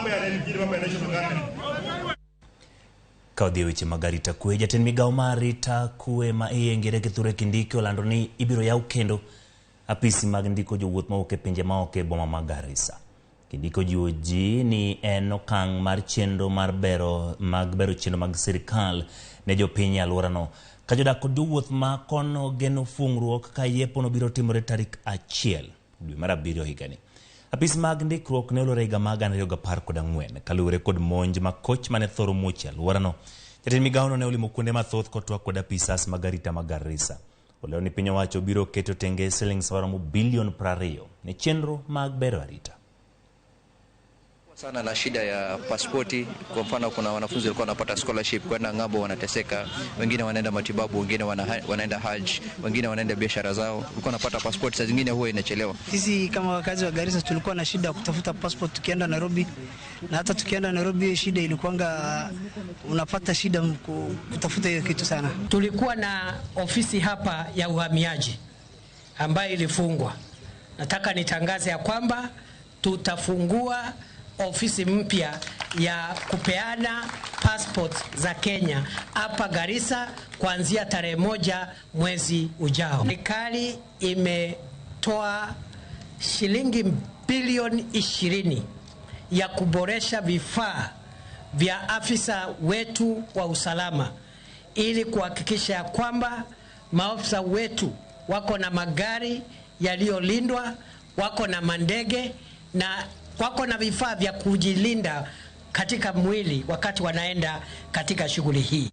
mambo ya national government. Kaudhi weche magarita kwe jatend migao marita kwe ma ngere Kithure Kindiki olando ni ibiro yaw kendo apisi mag ndiko jowuoth mawuok e pinje maoko e boma ma Garissa. Kindiki jiwo ji ni en okang' mar chenro mar bero chenro mag sirkal ne jopiny alworano. Ka jodak kod jowuoth ma kono geno fungruok ka yepo no biro timore tarik 1 dwe mar 7 higani. Apis mag ndikruok ne olore higa mag 2014 kaluwore kod monj ma koch mane thoro muoch alworano. Jatend migaono ne olimo kuonde mathoth kotwak kod apisas mag arita ma Garissa. Olero ni piny owacho biro keto tenge shillings maromo bilion 20 ne chenro mag bero arita. Sana na shida ya pasipoti. Kwa mfano kuna wanafunzi walikuwa wanapata scholarship kwenda ng'ambo wanateseka, wengine wanaenda matibabu, wengine wanaenda hajj, wengine wanaenda biashara zao. Walikuwa wanapata pasipoti, saa zingine huwa inachelewa. Sisi kama wakazi wa Garissa tulikuwa na shida kutafuta passport tukienda Nairobi, na hata tukienda Nairobi shida ilikuwanga unapata shida kutafuta hiyo kitu sana. Tulikuwa na ofisi hapa ya uhamiaji ambayo ilifungwa. Nataka nitangaze ya kwamba tutafungua ofisi mpya ya kupeana passport za Kenya hapa Garissa kuanzia tarehe 1 mwezi ujao. Serikali imetoa shilingi bilioni 20 ya kuboresha vifaa vya afisa wetu wa usalama ili kuhakikisha kwamba maafisa wetu wako na magari yaliyolindwa, wako na mandege na wako na vifaa vya kujilinda katika mwili wakati wanaenda katika shughuli hii.